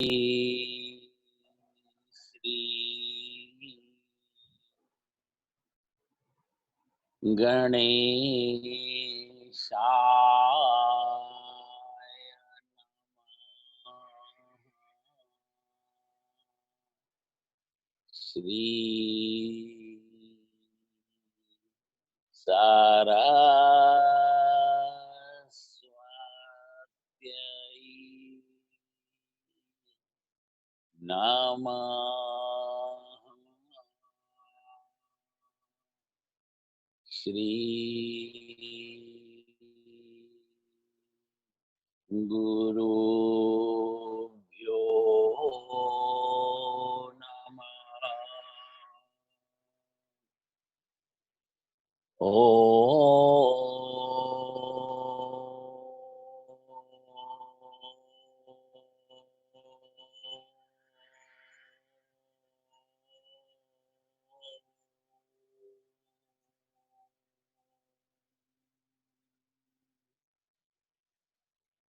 श्री गणेशाय श्री सरस्वत्यै नमः। श्री गुरुभ्यो नमः।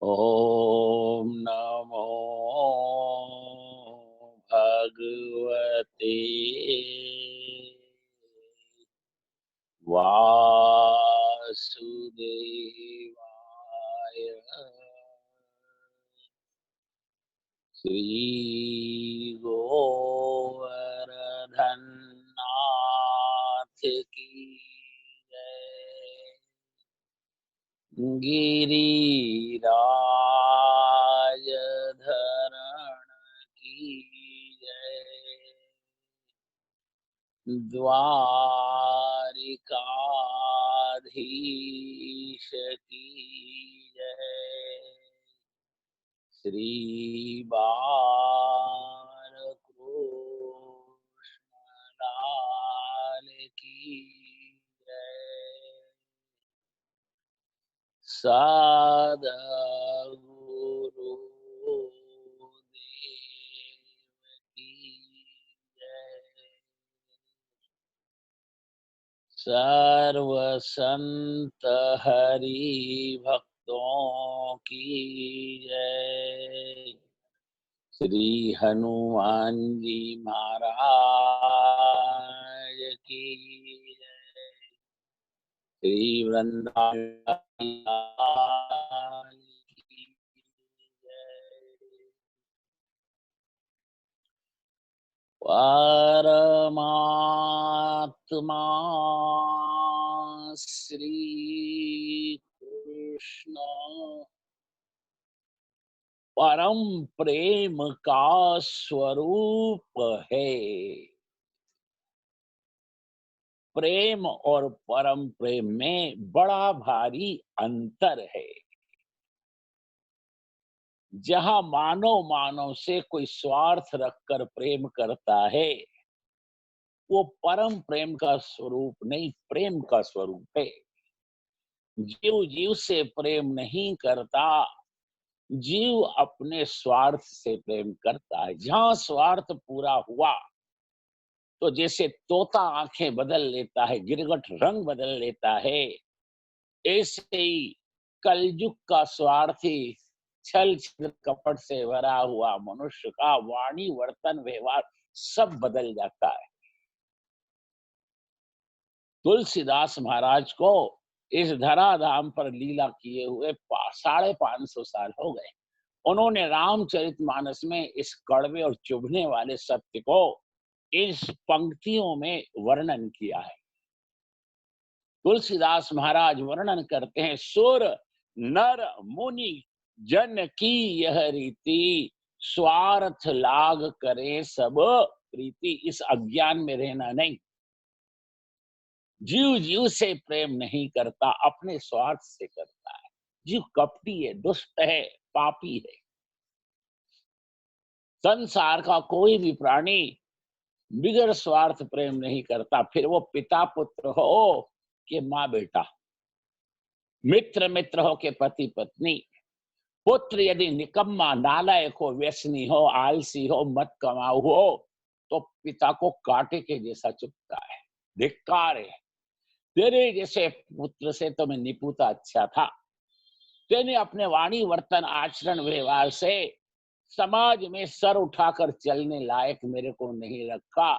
ओम नमो भगवते वासुदेवाय। श्री गोवर्धननाथ की जय। गिरिराज धरण की जय। द्वारिकाधीश की जय। श्री बालकृष्णलाल की जय। सद्गुरुदेव की जय। सर्व संत हरि भक्तों की जय। श्री हनुमान जी महाराज की जय। श्री वृंदावन की जय। परमात्मा श्री कृष्ण परम प्रेम का स्वरूप है। प्रेम और परम प्रेम में बड़ा भारी अंतर है। जहां मानव मानव से कोई स्वार्थ रखकर प्रेम करता है, वो परम प्रेम का स्वरूप नहीं, प्रेम का स्वरूप है। जीव जीव से प्रेम नहीं करता, जीव अपने स्वार्थ से प्रेम करता है। जहां स्वार्थ पूरा हुआ तो जैसे तोता आंखें बदल लेता है, गिरगट रंग बदल लेता है, ऐसे ही कलयुग का स्वार्थी छल छल कपट से भरा हुआ मनुष्य का वाणी वर्तन व्यवहार सब बदल जाता है। तुलसीदास महाराज को इस धराधाम पर लीला किए हुए 550 साल हो गए। उन्होंने रामचरितमानस में इस कड़वे और चुभने वाले सत्य को इस पंक्तियों में वर्णन किया है। तुलसीदास महाराज वर्णन करते हैं, सुर नर मुनि जन की यह रीति, स्वार्थ लाग करे सब प्रीति। इस अज्ञान में रहना नहीं। जीव जीव से प्रेम नहीं करता, अपने स्वार्थ से करता है। जीव कपटी है, दुष्ट है, पापी है। संसार का कोई भी प्राणी बिगर स्वार्थ प्रेम नहीं करता, फिर वो पिता पुत्र हो कि माँ बेटा, मित्र मित्र हो के पति पत्नी। पुत्र यदि निकम्मा नालायक हो, व्यसनी हो, आलसी हो, मत कमाऊ हो, तो पिता को कांटे के जैसा चुभता है। धिक्कार है, तेरे जैसे पुत्र से तो मैं निपुता अच्छा था। तेने अपने वाणी वर्तन आचरण व्यवहार से समाज में सर उठाकर चलने लायक मेरे को नहीं रखा।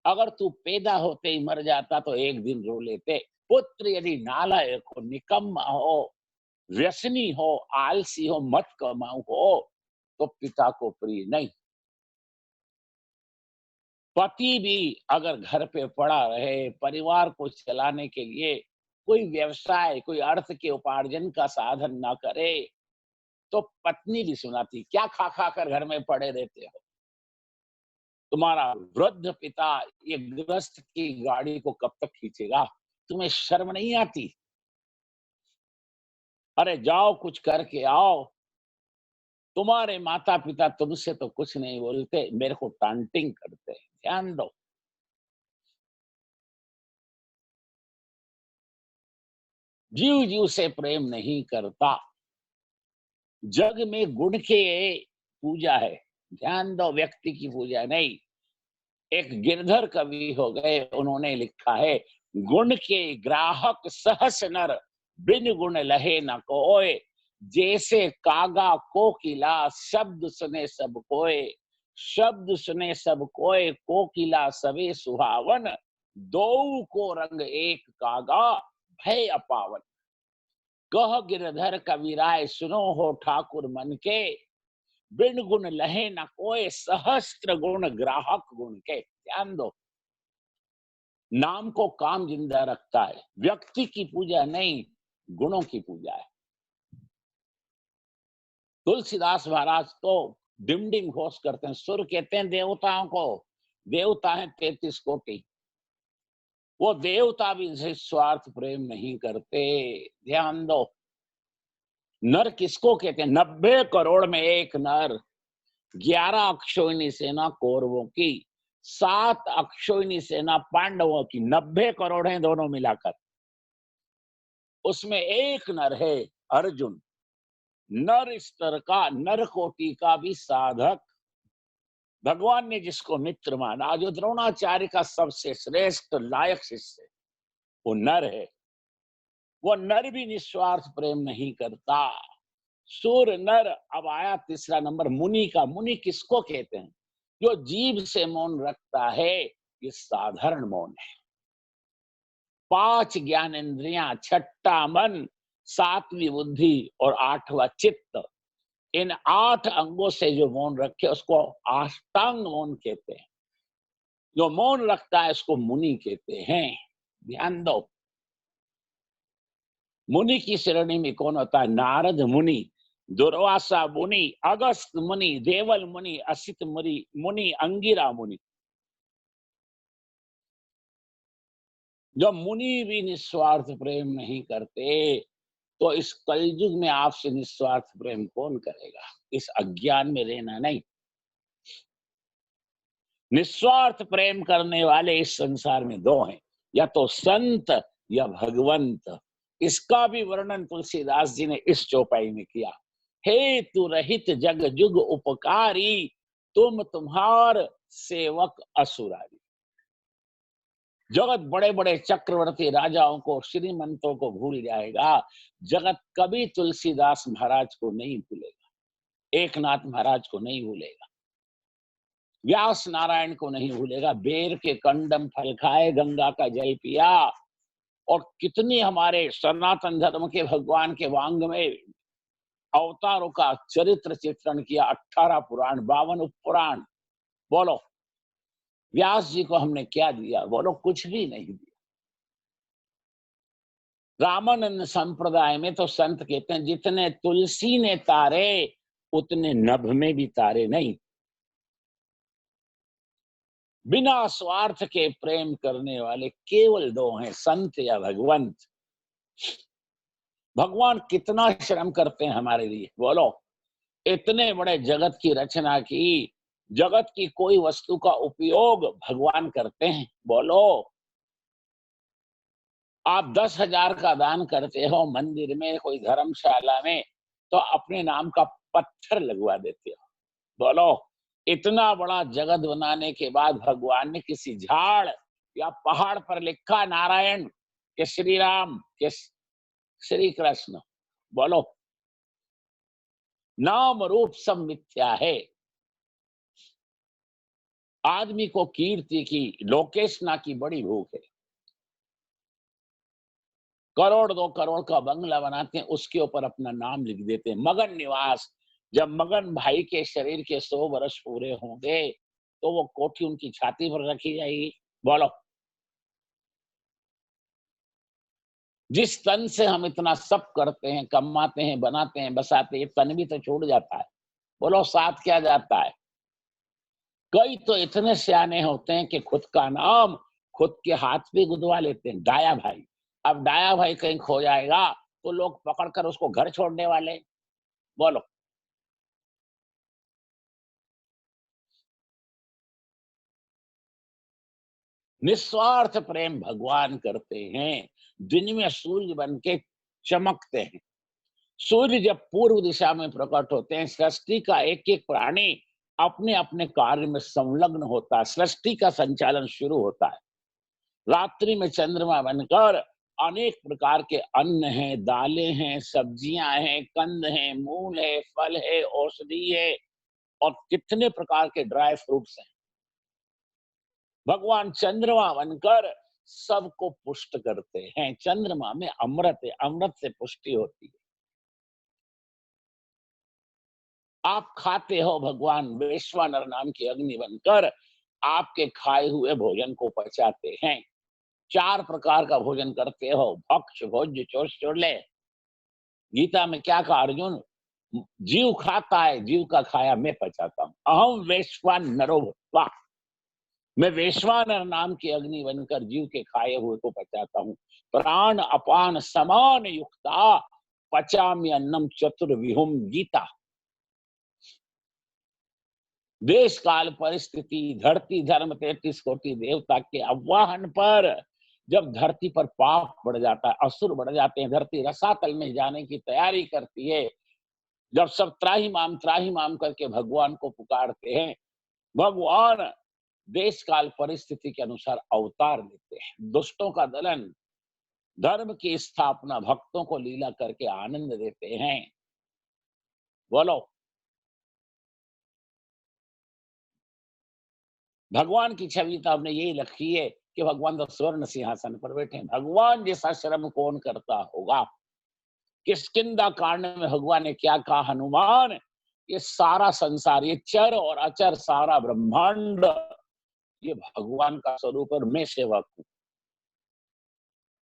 अगर तू पैदा होते ही मर जाता तो एक दिन रो लेते। पुत्र यदि नालायक हो, निकम्मा हो, व्यसनी हो, आलसी हो, मत कमाऊ हो, तो पिता को प्रिय नहीं। पति भी अगर घर पे पड़ा रहे, परिवार को चलाने के लिए कोई व्यवसाय, कोई अर्थ के उपार्जन का साधन ना करे, तो पत्नी भी सुनाती, क्या खा खा कर घर में पड़े रहते हो? तुम्हारा वृद्ध पिता ये गृहस्थ की गाड़ी को कब तक खींचेगा? तुम्हें शर्म नहीं आती? अरे जाओ कुछ करके आओ। तुम्हारे माता पिता तुमसे तो कुछ नहीं बोलते, मेरे को टांटिंग करते हैं। ध्यान दो। जीव जीव से प्रेम नहीं करता। जग में गुण के पूजा है। ध्यान दो, व्यक्ति की पूजा नहीं। एक गिरधर कवि हो गए, उन्होंने लिखा है, गुण के ग्राहक सहस नर, बिन गुण लहे न कोय। जैसे कागा कोकिला, शब्द सुने सब कोय। शब्द सुने सब कोय, कोकिला सवे सुहावन। दो को रंग एक कागा, भय अपावन। कह गिरधर कविराय, सुनो हो ठाकुर मन के। बिन गुण लहे न कोय, सहस्त्र गुण ग्राहक गुण के। ध्यान दो, नाम को काम जिंदा रखता है। व्यक्ति की पूजा नहीं, गुणों की पूजा है। तुलसीदास महाराज तो डिम डिम घोष करते हैं, सुर कहते हैं देवताओं को। देवता है 33 कोटि। वो देवता भी इनसे स्वार्थ प्रेम नहीं करते। ध्यान दो, नर किसको कहते हैं? 90 करोड़ में एक नर। 11 अक्षोहिणी सेना कौरवों की, 7 अक्षोहिणी सेना पांडवों की। 90 करोड़ हैं दोनों मिलाकर। उसमें एक नर है, अर्जुन। नर स्तर का, नर कोटि का भी साधक। भगवान ने जिसको मित्र माना, जो द्रोणाचार्य का सबसे श्रेष्ठ लायक शिष्य है, वो नर है। वो नर भी निस्वार्थ प्रेम नहीं करता। सूर नर। अब आया तीसरा नंबर, मुनि का। मुनि किसको कहते हैं? जो जीभ से मौन रखता है। ये साधारण मौन है। 5 ज्ञानेंद्रियां, छठा मन, 7वीं बुद्धि और 8वां चित्त। इन 8 अंगों से जो मौन रखे उसको अष्टांग मौन कहते हैं। जो मौन रखता है उसको मुनि कहते हैं। ध्यान दो, मुनि की श्रेणी में कौन होता है? नारद मुनि, दुर्वासा मुनि, अगस्त मुनि, देवल मुनि, असित मुनि, मुनि अंगिरा मुनि। जब मुनि भी निस्वार्थ प्रेम नहीं करते, तो इस कलयुग में आपसे निस्वार्थ प्रेम कौन करेगा? इस अज्ञान में रहना नहीं। निस्वार्थ प्रेम करने वाले इस संसार में 2 हैं, या तो संत या भगवंत। इसका भी वर्णन तुलसीदास जी ने इस चौपाई में किया। हे तू रहित जग जुग उपकारी, तुम तुम्हार सेवक असुरारी। जगत बड़े बड़े चक्रवर्ती राजाओं को, श्रीमंतों को भूल जाएगा, जगत कभी तुलसीदास महाराज को नहीं भूलेगा। एकनाथ महाराज को नहीं भूलेगा। व्यास नारायण को नहीं भूलेगा। बेर के कंडम फल खाए, गंगा का जल पिया। और कितनी हमारे सनातन धर्म के भगवान के वांग में अवतारों का चरित्र चित्रण किया। 18 पुराण, 52 उपपुराण। बोलो, व्यास जी को हमने क्या दिया? बोलो, कुछ भी नहीं दिया। रामानंद संप्रदाय में तो संत कहते हैं, जितने तुलसी ने तारे, उतने नभ में भी तारे नहीं। बिना स्वार्थ के प्रेम करने वाले केवल 2 हैं, संत या भगवंत। भगवान कितना श्रम करते हैं हमारे लिए। बोलो, इतने बड़े जगत की रचना की, जगत की कोई वस्तु का उपयोग भगवान करते हैं? बोलो, आप 10,000 का दान करते हो मंदिर में, कोई धर्मशाला में, तो अपने नाम का पत्थर लगवा देते हो। बोलो, इतना बड़ा जगत बनाने के बाद भगवान ने किसी झाड़ या पहाड़ पर लिखा नारायण के श्री राम के श्री कृष्ण? बोलो, नाम रूप सब मिथ्या है। आदमी को कीर्ति की, लोकेशना की बड़ी भूख है। करोड़ 2 करोड़ का बंगला बनाते हैं, उसके ऊपर अपना नाम लिख देते हैं, मगन निवास। जब मगन भाई के शरीर के 100 वर्ष पूरे होंगे तो वो कोठी उनकी छाती पर रखी जाएगी। बोलो, जिस तन से हम इतना सब करते हैं, कमाते हैं, बनाते हैं, बसाते हैं, ये तन भी तो छूट जाता है। बोलो साथ क्या जाता है? कई तो इतने सियाने होते हैं कि खुद का नाम खुद के हाथ पे गुदवा लेते हैं, डाया भाई। अब डाया भाई कहीं खो जाएगा तो लोग पकड़कर उसको घर छोड़ने वाले। बोलो, निस्वार्थ प्रेम भगवान करते हैं। दिन में सूर्य बन के चमकते हैं। सूर्य जब पूर्व दिशा में प्रकट होते हैं, सृष्टि का एक एक प्राणी अपने अपने कार्य में संलग्न होता है, सृष्टि का संचालन शुरू होता है। रात्रि में चंद्रमा बनकर अनेक प्रकार के अन्न हैं, दालें हैं, सब्जियां हैं, कंद हैं, मूल है, फल है, औषधि है, और कितने प्रकार के ड्राई फ्रूट्स हैं। भगवान चंद्रमा बनकर सबको पुष्ट करते हैं। चंद्रमा में अमृत है, अमृत से पुष्टि होती है। आप खाते हो, भगवान वैश्वानर नाम की अग्नि बनकर आपके खाए हुए भोजन को पचाते हैं। 4 प्रकार का भोजन करते हो, भक्ष भोज्य चोष्टुले। गीता में क्या कहा अर्जुन? जीव खाता है, जीव का खाया मैं पचाता हूं। अहम वैश्वान नरो भूत्वा, मैं वैश्वानर नाम की अग्नि बनकर जीव के खाए हुए को पचाता हूँ। प्राण अपान समान युक्ता पचाम्य अन्नम चतुर्विहुम गीता। देश काल परिस्थिति, धरती धर्म 33 कोटि देवता के आह्वान पर जब धरती पर पाप बढ़ जाता है, असुर बढ़ जाते हैं, धरती रसातल में जाने की तैयारी करती है, जब सब त्राही माम करके भगवान को पुकारते हैं, भगवान देश काल परिस्थिति के अनुसार अवतार लेते हैं। दुष्टों का दलन, धर्म की स्थापना, भक्तों को लीला करके आनंद देते हैं। बोलो, भगवान की छवि तो आपने यही रखी है कि भगवान तो स्वर्ण सिंहासन पर बैठे हैं। भगवान जैसा श्रम कौन करता होगा? किष्किंधा कांड में भगवान ने क्या कहा? हनुमान, ये सारा संसार, ये चर और अचर सारा ब्रह्मांड, ये भगवान का स्वरूप और मैं सेवक हूँ।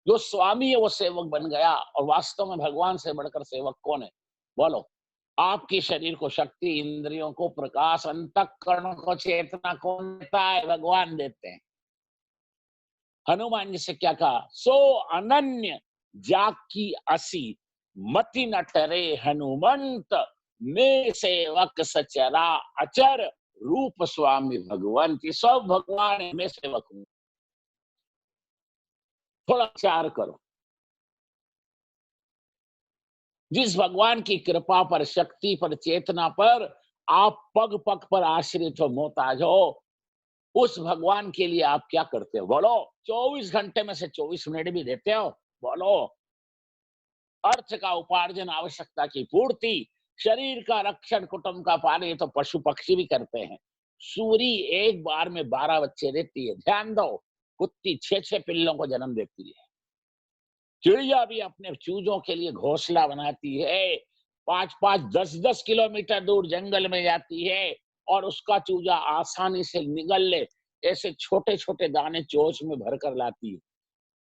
जो स्वामी है वो सेवक बन गया, और वास्तव में भगवान से बढ़कर सेवक कौन है? बोलो। आपके शरीर को शक्ति, इंद्रियों को प्रकाश, अंतःकरण को चेतना कौन देता है? भगवान देते हैं। हनुमान जी से क्या कहा? सो अनन्य जाकी असी मति न ठरे हनुमंत, मैं सेवक सचरा अचर रूप स्वामी भगवान की। सब भगवान है, मैं सेवक हूं। थोड़ा विचार करो, जिस भगवान की कृपा पर, शक्ति पर, चेतना पर आप पग पग पर आश्रित हो, मोहताज हो, उस भगवान के लिए आप क्या करते हो? बोलो। 24 घंटे में से 24 मिनट भी देते हो? बोलो। अर्थ का उपार्जन, आवश्यकता की पूर्ति, शरीर का रक्षण, कुटुंब का पालन, ये तो पशु पक्षी भी करते हैं। सूरी एक बार में 12 बच्चे देती है। ध्यान दो, कुत्ती 6-6 पिल्लों को जन्म देती है। चिड़िया भी अपने चूजों के लिए घोंसला बनाती है। 5-5, 10-10 किलोमीटर दूर जंगल में जाती है, और उसका चूजा आसानी से निगल ले, ऐसे छोटे छोटे दाने चोंच में भर कर लाती है।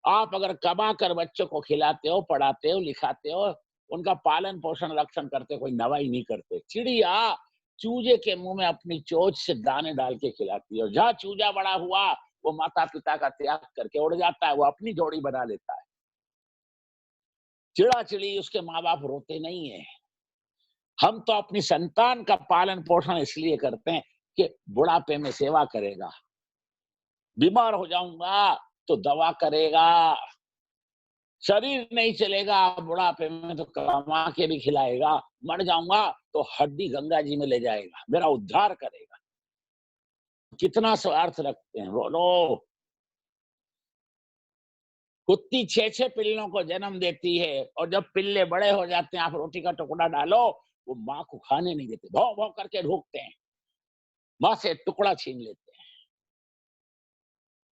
आप अगर कमा कर बच्चों को खिलाते हो, पढ़ाते हो, लिखाते हो, उनका पालन पोषण रक्षण करते हो, कोई नवाई नहीं करते। चिड़िया चूजे के मुंह में अपनी चोंच से दाने डाल के खिलाती है, और जहां चूजा बड़ा हुआ वो माता पिता का त्याग करके उड़ जाता है, वो अपनी जोड़ी बना लेता है। चिड़ा चिड़ी उसके माँ बाप रोते नहीं है। हम तो अपनी संतान का पालन पोषण इसलिए करते हैं कि बुढ़ापे में सेवा करेगा, बीमार हो जाऊंगा तो दवा करेगा, शरीर नहीं चलेगा बुढ़ापे में तो कमा के भी खिलाएगा, मर जाऊंगा तो हड्डी गंगा जी में ले जाएगा, मेरा उद्धार करेगा। कितना स्वार्थ रखते हैं बोलो। कुत्ती 6-6 पिल्लों को जन्म देती है, और जब पिल्ले बड़े हो जाते हैं, आप रोटी का टुकड़ा डालो वो माँ को खाने नहीं देते, भौ भौ करके ढोकते हैं, माँ से टुकड़ा छीन लेते हैं।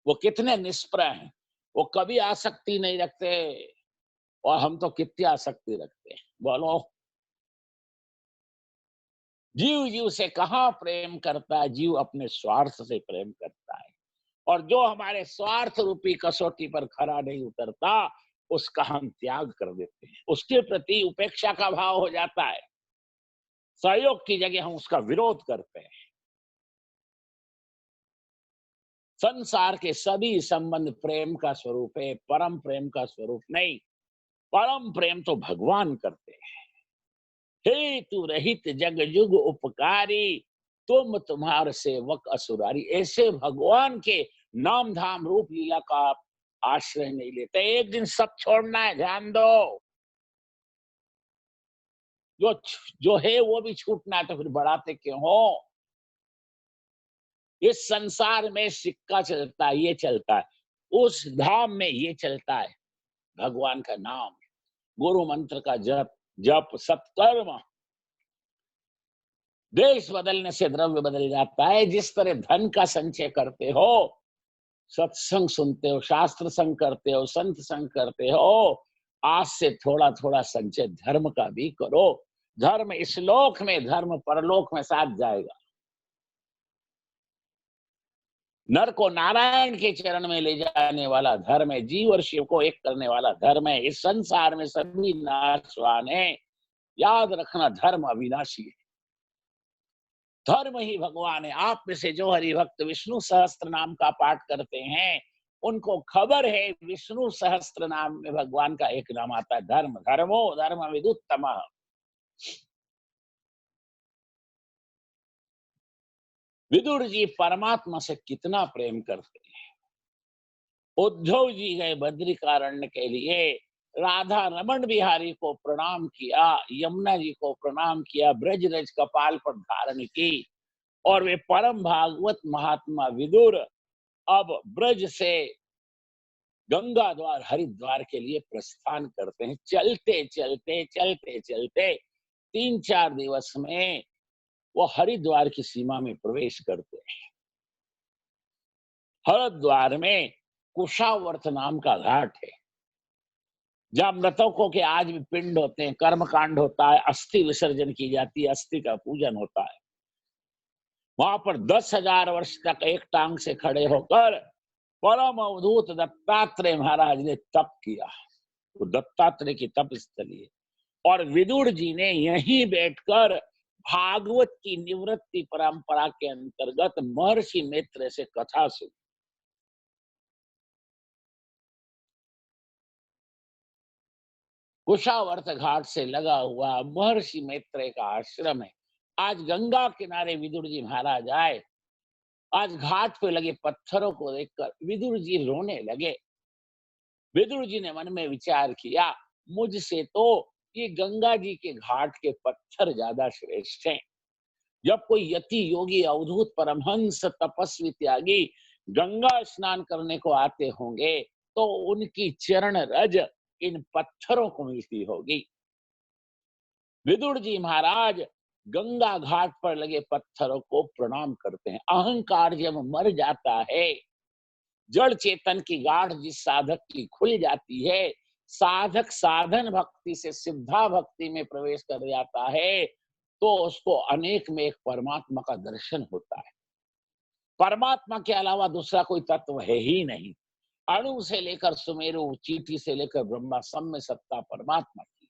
वो कितने निष्प्रह हैं, वो कभी आसक्ति नहीं रखते, और हम तो कितनी आसक्ति रखते हैं, बोलो। जीव जीव से कहाँ प्रेम करता है, जीव अपने स्वार्थ से प्रेम करता है। और जो हमारे स्वार्थ रूपी कसौटी पर खरा नहीं उतरता, उसका हम त्याग कर देते हैं, उसके प्रति उपेक्षा का भाव हो जाता है, सहयोग की जगह हम उसका विरोध करते हैं। संसार के सभी संबंध प्रेम का स्वरूप है, परम प्रेम का स्वरूप नहीं। परम प्रेम तो भगवान करते हैं। हेतु रहित जग जुग उपकारी, तुम तुम्हार सेवक असुरारी। ऐसे भगवान के नाम धाम रूप लीला का आप आश्रय नहीं लेते। एक दिन सब छोड़ना है, ध्यान दो। जो जो है वो भी छूटना है, तो फिर बढ़ाते क्यों हो? इस संसार में सिक्का चलता है, ये चलता है, उस धाम में ये चलता है, भगवान का नाम, गुरु मंत्र का जप, जप सत्कर्म। देश बदलने से द्रव्य बदल जाता है। जिस तरह धन का संचय करते हो, सत्संग सुनते हो, शास्त्र संग करते हो, संत संग करते हो, आज से थोड़ा थोड़ा संचय धर्म का भी करो। धर्म इस लोक में, धर्म परलोक में साथ जाएगा। नर को नारायण के चरण में ले जाने वाला धर्म है, जीव और शिव को एक करने वाला धर्म है। इस संसार में सभी नाशवान है, याद रखना धर्म अविनाशी है, धर्म ही भगवान है। आप में से जो हरि भक्त विष्णु सहस्त्र नाम का पाठ करते हैं, उनको खबर है विष्णु सहस्त्र नाम में भगवान का एक नाम आता है, धर्म। धर्मो धर्म विदुत्तमः। विदुर जी परमात्मा से कितना प्रेम करते हैं। उद्धव जी गए बद्रिकारण्य के लिए, राधा रमन बिहारी को प्रणाम किया, यमुना जी को प्रणाम किया, ब्रजरज कपाल पर धारण की, और वे परम भागवत महात्मा विदुर अब ब्रज से गंगा द्वार हरिद्वार के लिए प्रस्थान करते हैं। चलते चलते चलते चलते 3-4 दिवस में वो हरिद्वार की सीमा में प्रवेश करते हैं। हरिद्वार में कुशावर्त नाम का घाट है, जहाँ मृतकों के आज भी पिंड होते हैं, कर्म कांड होता है, अस्थि विसर्जन की जाती है, अस्थि का पूजन होता है। वहां पर 10,000 वर्ष तक एक टांग से खड़े होकर परम अवधूत दत्तात्रेय महाराज ने तप किया। वो दत्तात्रेय की तप स्थली है। और विदुर जी ने यहीं बैठकर भागवत की निवृत्ति परंपरा के अंतर्गत महर्षि मित्र से कथा सुनी। कुशावर्त घाट से लगा हुआ महर्षि मैत्रेय का आश्रम है। आज गंगा किनारे विदुर जी महाराज आए, आज घाट पे लगे पत्थरों को देखकर विदुर जी रोने लगे। विदुर जी ने मन में विचार किया, मुझसे तो ये गंगा जी के घाट के पत्थर ज्यादा श्रेष्ठ हैं। जब कोई यति योगी अवधूत परमहंस तपस्वी त्यागी गंगा स्नान करने को आते होंगे, तो उनकी चरण रज इन पत्थरों को मिलती होगी। विदुर जी महाराज गंगा घाट पर लगे पत्थरों को प्रणाम करते हैं। अहंकार जब मर जाता है, जड़ चेतन की गाढ़ जिस साधक की खुल जाती है, साधक साधन भक्ति से सिद्धा भक्ति में प्रवेश कर जाता है, तो उसको अनेक में एक परमात्मा का दर्शन होता है। परमात्मा के अलावा दूसरा कोई तत्व है ही नहीं। अणु से लेकर सुमेरु, चींटी से लेकर ब्रह्मा, सब में सत्ता परमात्मा की।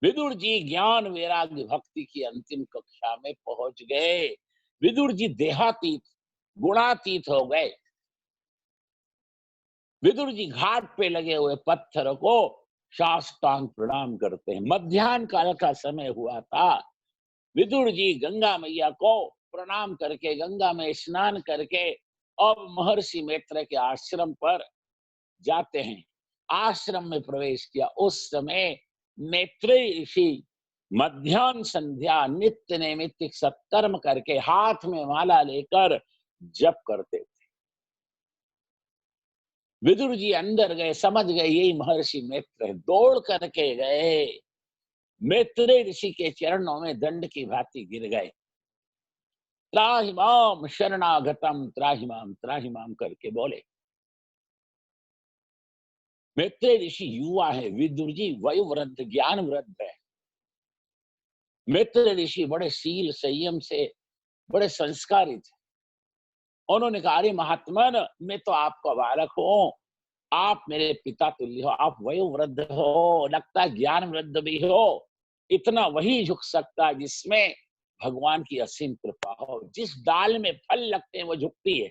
विदुर जी ज्ञान वैराग्य भक्ति की अंतिम कक्षा में पहुंच गए। विदुर जी देहातीत, गुणातीत हो गए। विदुर जी घाट पे लगे हुए पत्थर को साष्टांग प्रणाम करते हैं। मध्याह्न काल का समय हुआ था। विदुर जी गंगा मैया को प्रणाम करके, गंगा में स्नान करके अब महर्षि मैत्रेय के आश्रम पर जाते हैं। आश्रम में प्रवेश किया। उस समय मैत्रेय ऋषि मध्याह्न संध्या नित्य नैमित्तिक सत्कर्म करके हाथ में माला लेकर जप करते। विदुर जी अंदर गए, समझ गए यही महर्षि मित्र है, दौड़ करके गए मैत्रेय ऋषि के चरणों में दंड की भांति गिर गए। त्राहिमाम शरणागतम त्राहिमाम करके बोले। मैत्रेय ऋषि युवा है, विदुर जी वयोवृद्ध ज्ञान वृद्ध है। मैत्रेय ऋषि बड़े शील संयम से बड़े संस्कारित है। उन्होंने कहा, अरे महात्मन, मैं तो आपका बालक हूँ, आप मेरे पिता तुल्य हो, आप वयोवृद्ध हो, लगता है ज्ञान वृद्ध भी हो। इतना वही झुक सकता है जिसमें भगवान की असीम कृपा हो। जिस डाल में फल लगते हैं वो झुकती है,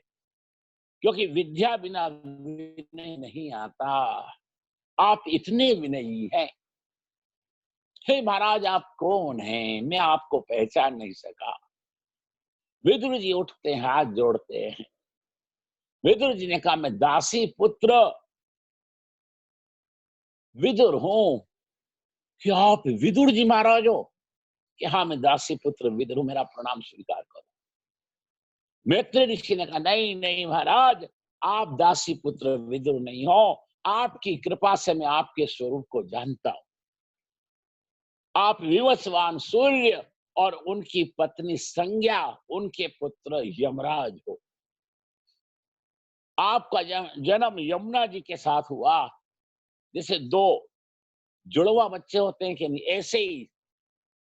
क्योंकि विद्या बिना विनय नहीं आता। आप इतने विनयी हैं। हे महाराज, आप कौन हैं? मैं आपको पहचान नहीं सका। विदुर जी उठते हैं, हाथ जोड़ते हैं। विदुर जी ने कहा, मैं दासी पुत्र विदुर हूं। क्या आप विदुर जी महाराज हो? कि हाँ, मैं दासी पुत्र विदुर हूं, मेरा प्रणाम स्वीकार करो। मैत्रेय ऋषि ने कहा, नहीं नहीं महाराज, आप दासी पुत्र विदुर नहीं हो। आपकी कृपा से मैं आपके स्वरूप को जानता हूं। आप विवस्वान सूर्य और उनकी पत्नी संज्ञा, उनके पुत्र यमराज हो। आपका जन्म यमुना जी के साथ हुआ। जैसे दो जुड़वा बच्चे होते हैं कि नहीं, ऐसे ही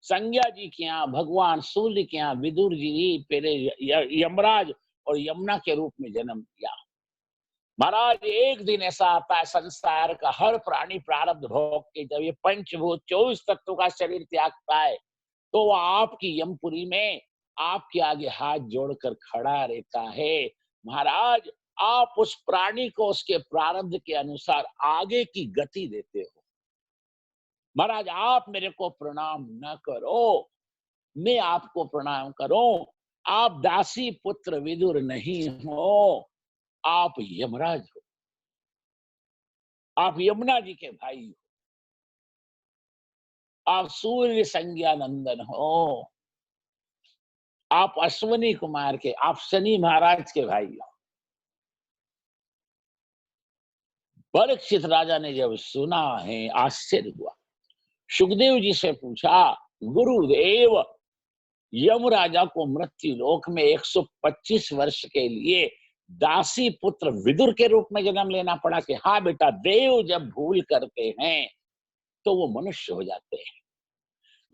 संज्ञा जी के यहाँ, भगवान सूर्य के यहाँ विदुर जी पहले यमराज और यमुना के रूप में जन्म लिया। महाराज, एक दिन ऐसा आता है, संसार का हर प्राणी प्रारब्ध भोग के जब ये पंचभूत 24 तत्वों का शरीर त्यागता है, तो वो आपकी यमपुरी में आपके आगे हाथ जोड़कर खड़ा रहता है। महाराज, आप उस प्राणी को उसके प्रारब्ध के अनुसार आगे की गति देते हो। महाराज, आप मेरे को प्रणाम न करो, मैं आपको प्रणाम करूं। आप दासी पुत्र विदुर नहीं हो, आप यमराज हो। आप यमुना जी के भाई हो। आप सूर्य संज्ञा नंदन हो। आप अश्वनी कुमार के, आप शनि महाराज के भाई हो। परीक्षित राजा ने जब सुना है, आश्चर्य हुआ। सुखदेव जी से पूछा, गुरुदेव, यमराजा को मृत्यु लोक में 125 वर्ष के लिए दासी पुत्र विदुर के रूप में जन्म लेना पड़ा। कि हाँ बेटा, देव जब भूल करते हैं तो वो मनुष्य हो जाते हैं।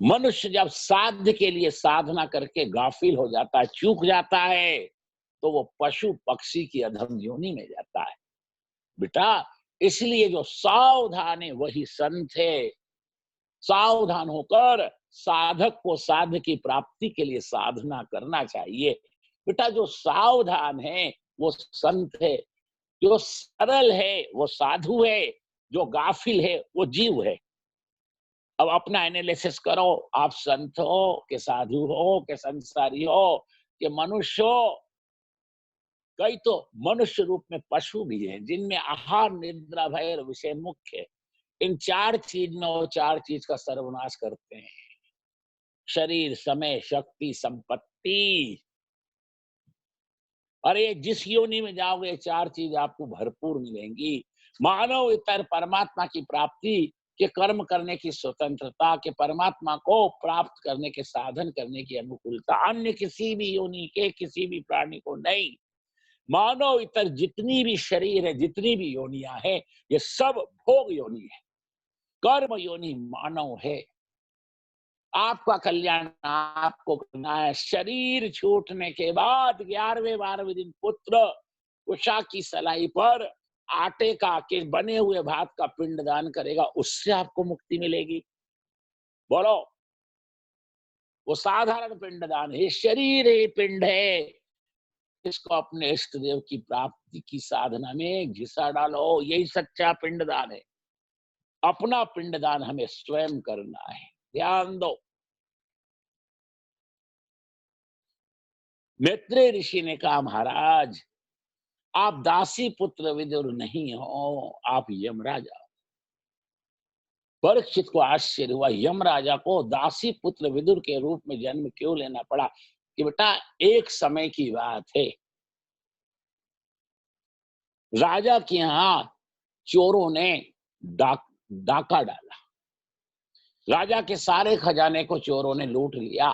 मनुष्य जब साध्य के लिए साधना करके गाफिल हो जाता है, चूक जाता है, तो वो पशु पक्षी की अधम योनि में जाता है। बेटा, इसलिए जो सावधान है वही संत है। सावधान होकर साधक को साध्य की प्राप्ति के लिए साधना करना चाहिए। बेटा, जो सावधान है वो संत है, जो सरल है वो साधु है, जो गाफिल है वो जीव है। अब अपना एनालिसिस करो, आप संत हो कि साधु हो कि संसारी हो कि मनुष्य हो। कई तो मनुष्य रूप में पशु भी हैं, जिनमें आहार निद्रा भय और विषय मुख्य है। इन चार चीज में वो चार चीज का सर्वनाश करते हैं। शरीर, समय, शक्ति, संपत्ति। अरे जिस योनि में जाओगे चार चीज आपको भरपूर मिलेंगी। मानव इतर परमात्मा की प्राप्ति के कर्म करने की स्वतंत्रता, के परमात्मा को प्राप्त करने के साधन करने की अनुकूलता अन्य किसी भी योनि के किसी भी प्राणी को नहीं। मानव इतर जितनी भी शरीर है, जितनी भी योनियां हैं, ये सब भोग योनि है, कर्म योनि मानव है। आपका कल्याण आपको करना है। शरीर छूटने के बाद 11वें 12वें दिन पुत्र उषा की सलाई पर आटे का के बने हुए भात का पिंड दान करेगा, उससे आपको मुक्ति मिलेगी। बोलो, वो साधारण पिंड दान है, शरीर ही पिंड है। इसको अपने इष्ट देव की प्राप्ति की साधना में घिसा डालो, यही सच्चा पिंड दान है। अपना पिंड दान हमें स्वयं करना है। ध्यान दो। मैत्रेय ऋषि ने कहा, महाराज, आप दासी पुत्र विदुर नहीं हो, आप यमराजा। परीक्षित को आश्चर्य हुआ, यमराजा को दासी पुत्र विदुर के रूप में जन्म क्यों लेना पड़ा? कि बेटा, एक समय की बात है, राजा के यहाँ चोरों ने डाका डाला। राजा के सारे खजाने को चोरों ने लूट लिया।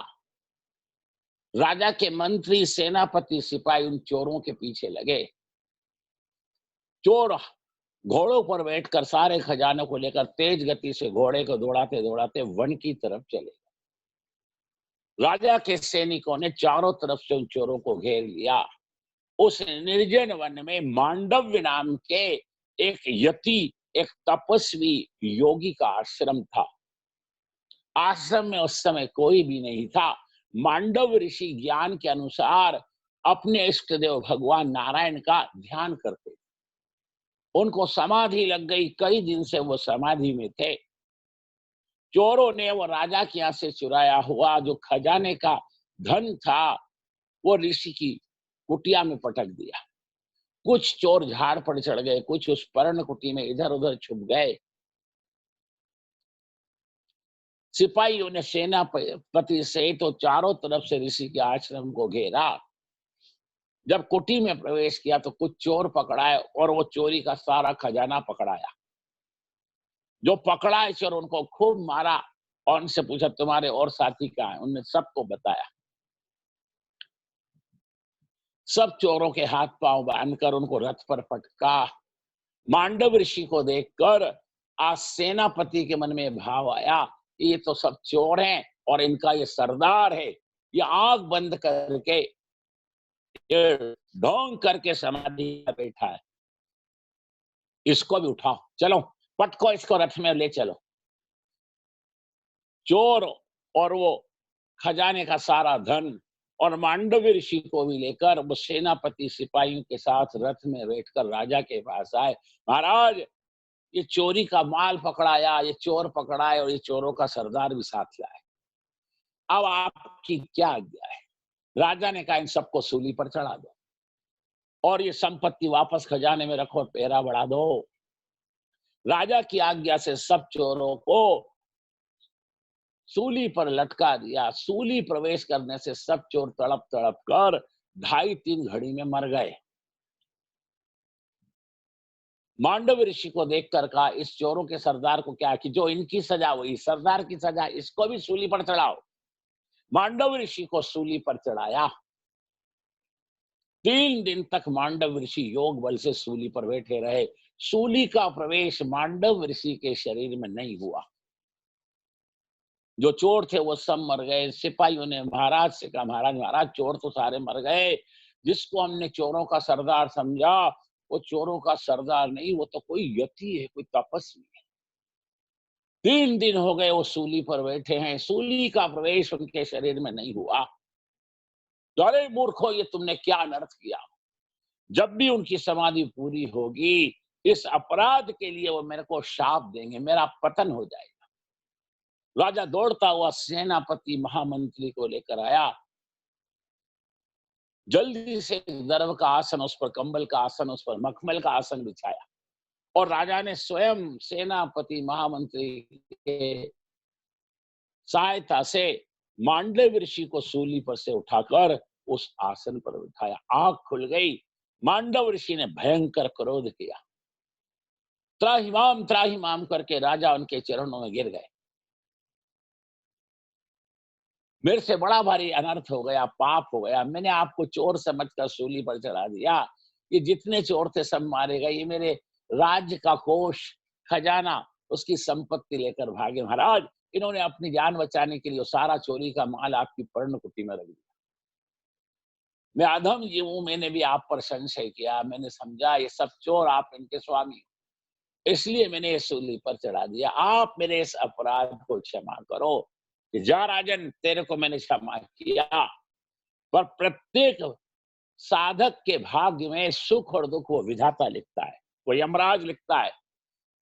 राजा के मंत्री, सेनापति, सिपाही उन चोरों के पीछे लगे। चोर घोड़ों पर बैठकर सारे खजानों को लेकर तेज गति से घोड़े को दौड़ाते दौड़ाते वन की तरफ चले। राजा के सैनिकों ने चारों तरफ से उन चोरों को घेर लिया। उस निर्जन वन में मांडव्य नाम के एक यति, एक तपस्वी योगी का आश्रम था। आश्रम में उस समय कोई भी नहीं था। मांडव ऋषि ज्ञान के अनुसार अपने इष्ट देव भगवान नारायण का ध्यान करते। उनको समाधि लग गई, कई दिन से वो समाधि में थे। चोरों ने वो राजा के यहाँ से चुराया हुआ जो खजाने का धन था वो ऋषि की कुटिया में पटक दिया। कुछ चोर झाड़ पर चढ़ गए, कुछ उस पर्णकुटी में इधर उधर छुप गए। सिपाहियों ने सेनापति से तो चारों तरफ से ऋषि के आश्रम को घेरा। जब कुटी में प्रवेश किया तो कुछ चोर पकड़ाए और वो चोरी का सारा खजाना पकड़ाया। जो पकड़ाए चोर उनको खूब मारा और उनसे पूछा तुम्हारे और साथी कहाँ है? उनने सबको बताया। सब चोरों के हाथ पांव बांधकर उनको रथ पर पटका। मांडव ऋषि को देखकर आज सेनापति के मन में भाव आया, ये तो सब चोर हैं और इनका ये सरदार है। ये आंख बंद करके ढोंग करके समाधि में बैठा है। इसको भी उठाओ, चलो पटको इसको, रथ में ले चलो। चोर और वो खजाने का सारा धन और मांडव्य ऋषि को भी लेकर वो सेनापति सिपाहियों के साथ रथ में बैठकर राजा के पास आए। महाराज, ये चोरी का माल पकड़ाया, ये चोर पकड़ाए और ये चोरों का सरदार भी साथ लाए। अब आपकी क्या आज्ञा है? राजा ने कहा इन सबको सूली पर चढ़ा दो और ये संपत्ति वापस खजाने में रखो, पहरा बढ़ा दो। राजा की आज्ञा से सब चोरों को सूली पर लटका दिया। सूली प्रवेश करने से सब चोर तड़प तड़प कर 2.5-3 घड़ी में मर गए। मांडव ऋषि को देखकर कहा इस चोरों के सरदार को क्या, कि जो इनकी सजा हुई सरदार की सजा, इसको भी सूली पर चढ़ाओ। मांडव ऋषि को सूली पर चढ़ाया। 3 दिन तक मांडव ऋषि योग बल से सूली पर बैठे रहे। सूली का प्रवेश मांडव ऋषि के शरीर में नहीं हुआ। जो चोर थे वो सब मर गए। सिपाहियों ने महाराज से कहा महाराज महाराज चोर तो सारे मर गए, जिसको हमने चोरों का सरदार समझा वो चोरों का सरदार नहीं, वो तो कोई यति है, कोई तपस्वी है। 3 दिन हो गए वो सूली पर बैठे हैं, सूली का प्रवेश उनके शरीर में नहीं हुआ। तो अरे मूर्खो, ये तुमने क्या अनर्थ किया। जब भी उनकी समाधि पूरी होगी इस अपराध के लिए वो मेरे को शाप देंगे, मेरा पतन हो जाएगा। राजा दौड़ता हुआ सेनापति महामंत्री को लेकर आया। जल्दी से दर्भ का आसन, उस पर कंबल का आसन, उस पर मखमल का आसन बिछाया और राजा ने स्वयं सेनापति महामंत्री के सहायता से मांडव ऋषि को सूली पर से उठाकर उस आसन पर बिठाया। आंख खुल गई। मांडव ऋषि ने भयंकर क्रोध किया। त्राहिमाम करके राजा उनके चरणों में गिर गए। मेरे से बड़ा भारी अनर्थ हो गया, पाप हो गया। मैंने आपको चोर समझकर सूली पर चढ़ा दिया। ये जितने चोर थे सब मारे गए। ये मेरे राज्य का कोष, खजाना, उसकी संपत्ति लेकर भागे। महाराज, इन्होंने अपनी जान बचाने के लिए सारा चोरी का माल आपकी पर्णकुटी में रख दिया। मैं अधम जीव हूं, मैंने भी आप पर संशय किया। मैंने समझा ये सब चोर आप इनके स्वामी, इसलिए मैंने इस सूली पर चढ़ा दिया। आप मेरे इस अपराध को क्षमा करो। कि जा राजन, तेरे को मैंने क्षमा किया, पर प्रत्येक साधक के भाग्य में सुख और दुख वो विधाता लिखता है, वो यमराज लिखता है।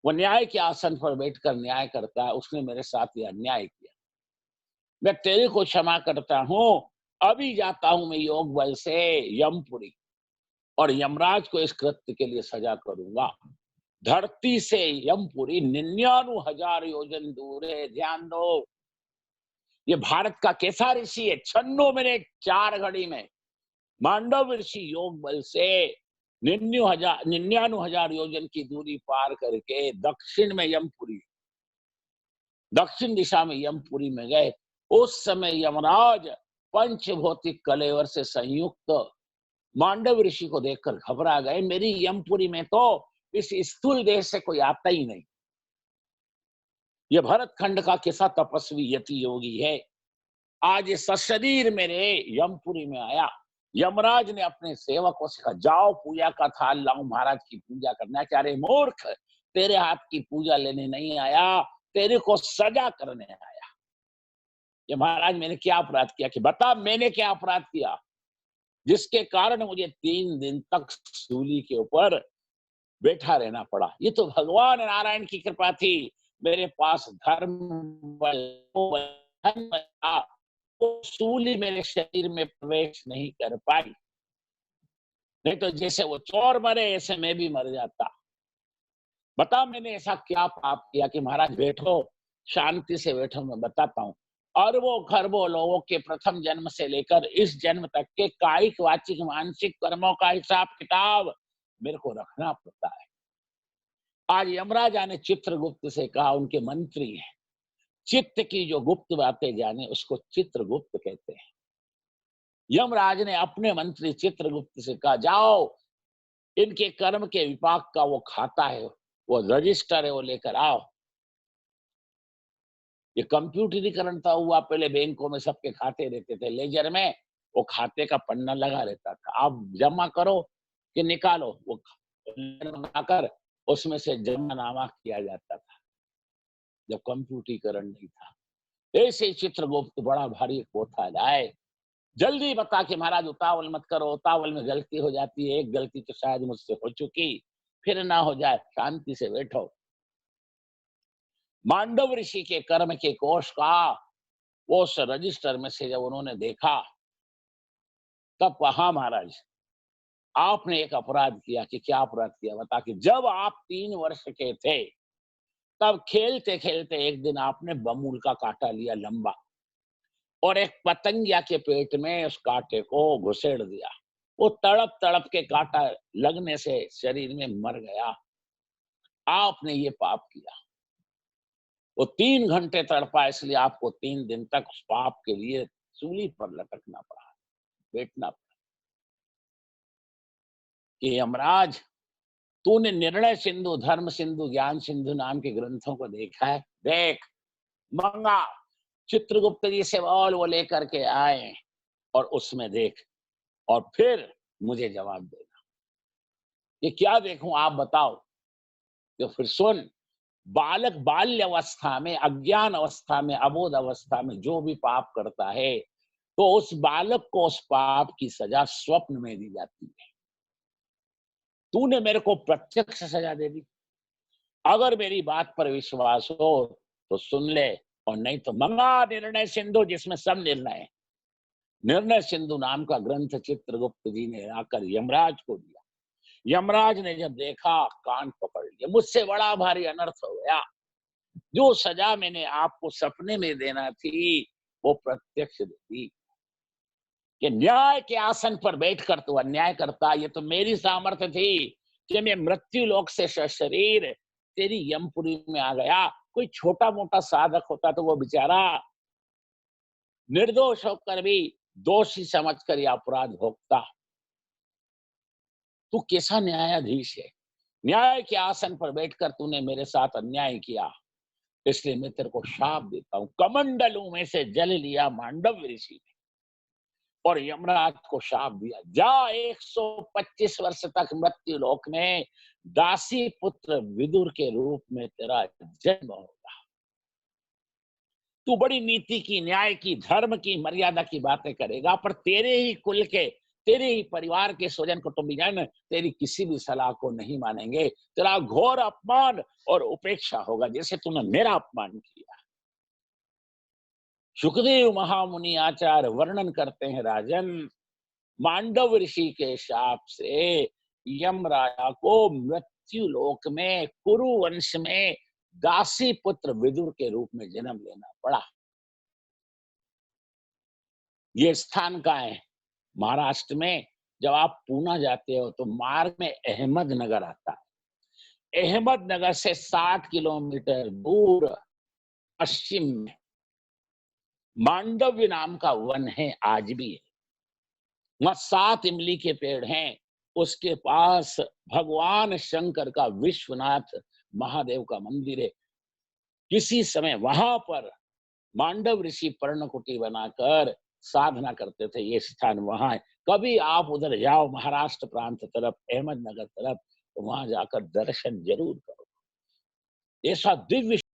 वो न्याय के आसन पर बैठकर न्याय करता है। उसने मेरे साथ ये अन्याय किया, मैं तेरे को क्षमा करता हूं। अभी जाता हूं मैं योग बल से यमपुरी और यमराज को इस कृत्य के लिए सजा करूंगा। धरती से यमपुरी 99,000 योजन दूर है। ध्यान दो, ये भारत का कैसा ऋषि है। 96 मिनट 4 घड़ी में मांडव ऋषि योग बल से 99,000 योजन की दूरी पार करके दक्षिण में यमपुरी दक्षिण दिशा में यमपुरी में गए। उस समय यमराज पंचभौतिक कलेवर से संयुक्त मांडव ऋषि को देखकर घबरा गए। मेरी यमपुरी में तो इस स्थूल देह से कोई आता ही नहीं। ये भरत खंड का कैसा तपस्वी यति योगी है, आज ये सशरीर मेरे यमपुरी में आया। यमराज ने अपने सेवकों से कहा, जाओ पूजा का थाल लाओ, महाराज की पूजा करना है। क्या रे मूर्ख, तेरे हाथ की पूजा लेने नहीं आया, तेरे को सजा करने आया। ये महाराज मैंने क्या अपराध किया, कि बता मैंने क्या अपराध किया जिसके कारण मुझे 3 दिन तक सूली के ऊपर बैठा रहना पड़ा। ये तो भगवान नारायण की कृपा थी। मेरे पास धर्म बल, धन बल था, वो सूली मेरे शरीर में प्रवेश नहीं कर पाई। नहीं तो जैसे वो चोर मरे ऐसे मैं भी मर जाता। बता मैंने ऐसा क्या पाप किया कि महाराज बैठो, शांति से बैठो, मैं बताता हूँ। अरबों खरबों लोगों के प्रथम जन्म से लेकर इस जन्म तक के कायिक वाचिक मानसिक कर्मों का हिसाब किताब मेरे को रखना पड़ता है। आज यमराजा ने चित्रगुप्त से कहा, उनके मंत्री हैं, चित्त की जो गुप्त बातें जाने उसको चित्रगुप्त कहते हैं। यमराज ने अपने मंत्री चित्रगुप्त से कहा, जाओ इनके कर्म के विपाक का वो खाता है, वो रजिस्टर है, वो लेकर आओ। ये कंप्यूटरीकरण था हुआ, पहले बैंकों में सबके खाते रहते थे, लेजर में वो खाते का पन्ना लगा रहता था, आप जमा करो कि निकालो, वो कर उसमें से जमा नामा किया जाता था, जब कंप्यूटरीकरण नहीं था। ऐसे ही चित्रगुप्त बड़ा भारी पोथा लाए, जल्दी बता कि महाराज उतावल मत करो, उतावल में गलती हो जाती है, एक गलती तो शायद मुझसे हो चुकी, फिर ना हो जाए, शांति से बैठो। मांडव ऋषि के कर्म के कोष का उस रजिस्टर में से जब उन्होंने देखा, तब कहा, महाराज आपने एक अपराध किया। कि क्या अपराध किया बता। कि जब आप 3 वर्ष के थे तब खेलते खेलते एक दिन आपने बमूल का कांटा लिया लंबा, और एक पतंगिया के पेट में उस कांटे को घुसेड़ दिया। वो तड़प तड़प के कांटा लगने से शरीर में मर गया। आपने ये पाप किया। वो 3 घंटे तड़पा, इसलिए आपको 3 दिन तक उस पाप के लिए सूली पर लटकना पड़ा, बैठना पड़ा। कि यमराज, तूने निर्णय सिंधु, धर्म सिंधु, ज्ञान सिंधु नाम के ग्रंथों को देखा है? देख, मंगा चित्रगुप्त जी से बोल, वो लेकर के आए, और उसमें देख, और फिर मुझे जवाब देना। ये क्या देखूं, आप बताओ। तो फिर सुन, बालक बाल्य अवस्था में, अज्ञान अवस्था में, अबोध अवस्था में जो भी पाप करता है, तो उस बालक को उस पाप की सजा स्वप्न में दी जाती है। तूने मेरे को प्रत्यक्ष सजा दे दी। अगर मेरी बात पर विश्वास हो तो सुन ले, और नहीं तो मंगा निर्णय सिंधु, जिसमें सब निर्णय है। निर्णय सिंधु नाम का ग्रंथ चित्रगुप्त जी ने आकर यमराज को दिया। यमराज ने जब देखा, कान पकड़ लिया, मुझसे बड़ा भारी अनर्थ हो गया। जो सजा मैंने आपको सपने में देना थी, वो प्रत्यक्ष दे दी। कि न्याय के आसन पर बैठकर तू अन्याय करता। ये तो मेरी सामर्थ्य थी कि मैं मृत्यु लोक से शरीर तेरी यमपुरी में आ गया। कोई छोटा मोटा साधक होता तो वो बेचारा निर्दोष होकर भी दोषी समझकर यह अपराध भोगता। तू कैसा न्यायाधीश है? न्याय के आसन पर बैठकर तूने मेरे साथ अन्याय किया, इसलिए मैं तेरे को शाप देता हूं। कमंडलू में से जल लिया मांडव ऋषि ने, और यमराज को शाप दिया, जा 125 वर्ष तक मृत्यु लोक में दासी पुत्र विदुर के रूप में तेरा जन्म होगा। तू बड़ी नीति की, न्याय की, धर्म की, मर्यादा की बातें करेगा, पर तेरे ही कुल के, तेरे ही परिवार के स्वजन कुटुंबीजन तेरी किसी भी सलाह को नहीं मानेंगे। तेरा घोर अपमान और उपेक्षा होगा, जैसे तूने मेरा अपमान किया। सुखदेव महामुनि आचार्य वर्णन करते हैं, राजन, मांडव ऋषि के शाप से यम राजा को मृत्यु लोक में कुरु वंश में दासी पुत्र विदुर के रूप में जन्म लेना पड़ा। ये स्थान का है महाराष्ट्र में। जब आप पूना जाते हो तो मार्ग में अहमदनगर आता है। अहमदनगर से 60 किलोमीटर दूर पश्चिम में मांडव्य नाम का वन है, आज भी है। वहाँ 7 इमली के पेड़ हैं। उसके पास भगवान शंकर का विश्वनाथ महादेव का मंदिर है। किसी समय वहां पर मांडव ऋषि पर्णकुटी बनाकर साधना करते थे। ये स्थान वहां है। कभी आप उधर जाओ, महाराष्ट्र प्रांत तरफ, अहमदनगर तरफ, तो वहां जाकर दर्शन जरूर करो। ऐसा दिव्य